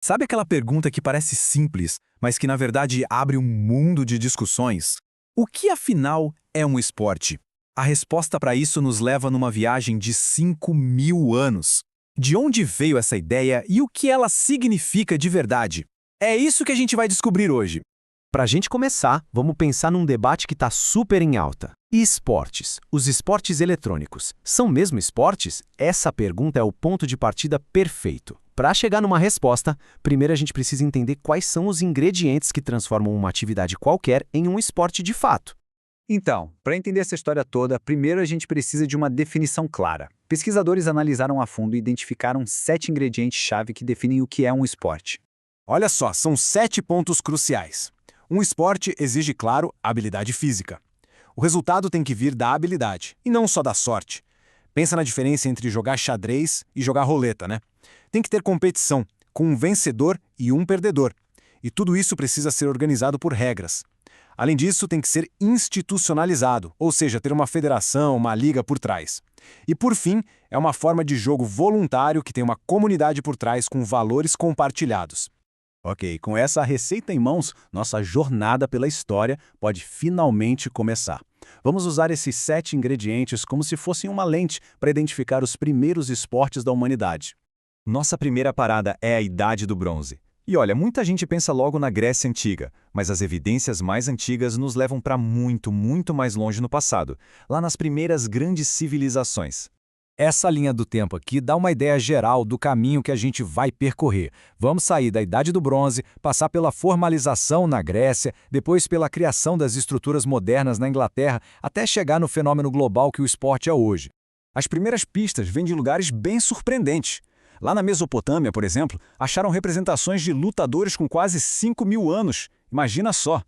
Sabe aquela pergunta que parece simples, mas que na verdade abre um mundo de discussões? O que afinal é um esporte? A resposta para isso nos leva numa viagem de 5.000 anos. De onde veio essa ideia e o que ela significa de verdade? É isso que a gente vai descobrir hoje. Para a gente começar, vamos pensar num debate que está super em alta. E esportes? Os esportes eletrônicos, são mesmo esportes? Essa pergunta é o ponto de partida perfeito. Para chegar numa resposta, primeiro a gente precisa entender quais são os ingredientes que transformam uma atividade qualquer em um esporte de fato. Então, para entender essa história toda, primeiro a gente precisa de uma definição clara. Pesquisadores analisaram a fundo e identificaram 7 ingredientes-chave que definem o que é um esporte. Olha só, são 7 pontos cruciais. Um esporte exige, claro, habilidade física. O resultado tem que vir da habilidade, e não só da sorte. Pensa na diferença entre jogar xadrez e jogar roleta, né? Tem que ter competição, com um vencedor e um perdedor. E tudo isso precisa ser organizado por regras. Além disso, tem que ser institucionalizado, ou seja, ter uma federação, uma liga por trás. E por fim, é uma forma de jogo voluntário que tem uma comunidade por trás com valores compartilhados. Ok, com essa receita em mãos, nossa jornada pela história pode finalmente começar. Vamos usar esses 7 ingredientes como se fossem uma lente para identificar os primeiros esportes da humanidade. Nossa primeira parada é a Idade do Bronze. E olha, muita gente pensa logo na Grécia Antiga, mas as evidências mais antigas nos levam para muito, muito mais longe no passado, lá nas primeiras grandes civilizações. Essa linha do tempo aqui dá uma ideia geral do caminho que a gente vai percorrer. Vamos sair da Idade do Bronze, passar pela formalização na Grécia, depois pela criação das estruturas modernas na Inglaterra, até chegar no fenômeno global que o esporte é hoje. As primeiras pistas vêm de lugares bem surpreendentes. Lá na Mesopotâmia, por exemplo, acharam representações de lutadores com quase 5.000 anos. Imagina só!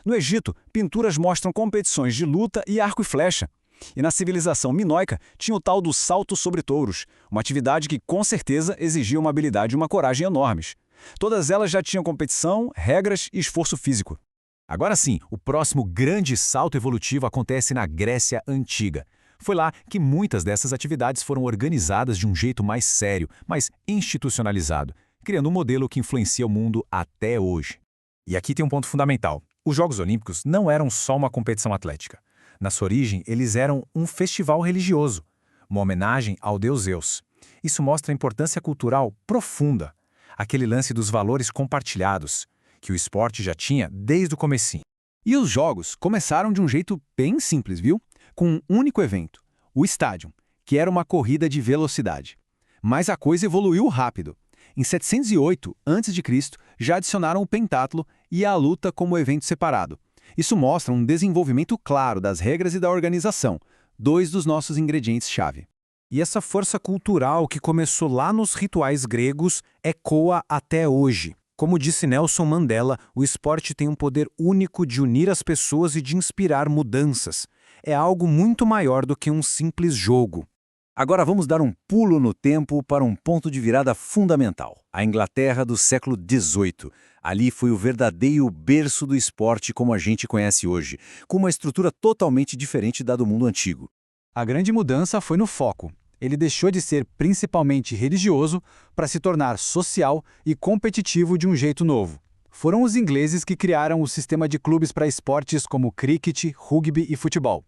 No Egito, pinturas mostram competições de luta e arco e flecha. E na civilização minoica tinha o tal do salto sobre touros, uma atividade que com certeza exigia uma habilidade e uma coragem enormes. Todas elas já tinham competição, regras e esforço físico. Agora sim, o próximo grande salto evolutivo acontece na Grécia Antiga. Foi lá que muitas dessas atividades foram organizadas de um jeito mais sério, mais institucionalizado, criando um modelo que influencia o mundo até hoje. E aqui tem um ponto fundamental. Os Jogos Olímpicos não eram só uma competição atlética. Na sua origem, eles eram um festival religioso, uma homenagem ao deus Zeus. Isso mostra a importância cultural profunda, aquele lance dos valores compartilhados, que o esporte já tinha desde o comecinho. E os jogos começaram de um jeito bem simples, viu? Com um único evento, o estádio, que era uma corrida de velocidade. Mas a coisa evoluiu rápido. Em 708 a.C., já adicionaram o pentatlo e a luta como evento separado. Isso mostra um desenvolvimento claro das regras e da organização, 2 dos nossos ingredientes-chave. E essa força cultural que começou lá nos rituais gregos ecoa até hoje. Como disse Nelson Mandela, o esporte tem um poder único de unir as pessoas e de inspirar mudanças. É algo muito maior do que um simples jogo. Agora vamos dar um pulo no tempo para um ponto de virada fundamental, a Inglaterra do século XVIII. Ali foi o verdadeiro berço do esporte como a gente conhece hoje, com uma estrutura totalmente diferente da do mundo antigo. A grande mudança foi no foco. Ele deixou de ser principalmente religioso para se tornar social e competitivo de um jeito novo. Foram os ingleses que criaram o sistema de clubes para esportes como cricket, rugby e futebol,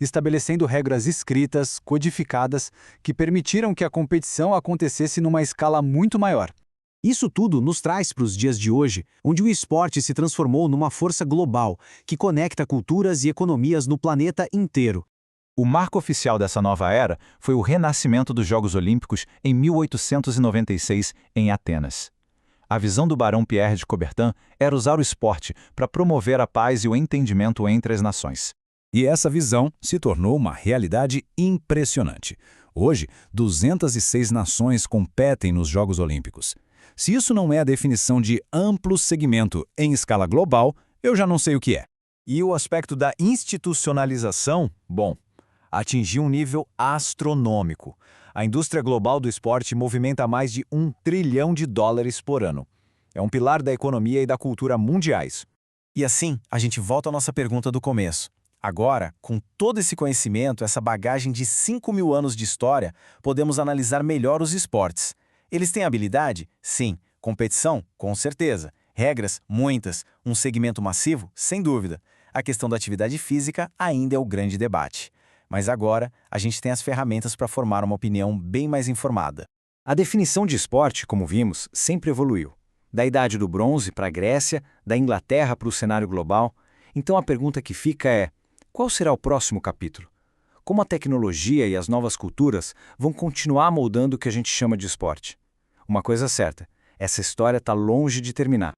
estabelecendo regras escritas, codificadas, que permitiram que a competição acontecesse numa escala muito maior. Isso tudo nos traz para os dias de hoje, onde o esporte se transformou numa força global que conecta culturas e economias no planeta inteiro. O marco oficial dessa nova era foi o renascimento dos Jogos Olímpicos em 1896, em Atenas. A visão do barão Pierre de Coubertin era usar o esporte para promover a paz e o entendimento entre as nações. E essa visão se tornou uma realidade impressionante. Hoje, 206 nações competem nos Jogos Olímpicos. Se isso não é a definição de amplo segmento em escala global, eu já não sei o que é. E o aspecto da institucionalização, bom, atingiu um nível astronômico. A indústria global do esporte movimenta mais de $1 trilhão por ano. É um pilar da economia e da cultura mundiais. E assim, a gente volta à nossa pergunta do começo. Agora, com todo esse conhecimento, essa bagagem de 5.000 anos de história, podemos analisar melhor os esportes. Eles têm habilidade? Sim, Competição? Com certeza. Regras? Muitas. Um segmento massivo? Sem dúvida. A questão da atividade física ainda é o grande debate. Mas agora, a gente tem as ferramentas para formar uma opinião bem mais informada. A definição de esporte, como vimos, sempre evoluiu. Da Idade do Bronze para a Grécia, da Inglaterra para o cenário global. Então a pergunta que fica é: qual será o próximo capítulo? Como a tecnologia e as novas culturas vão continuar moldando o que a gente chama de esporte? Uma coisa é certa, essa história está longe de terminar.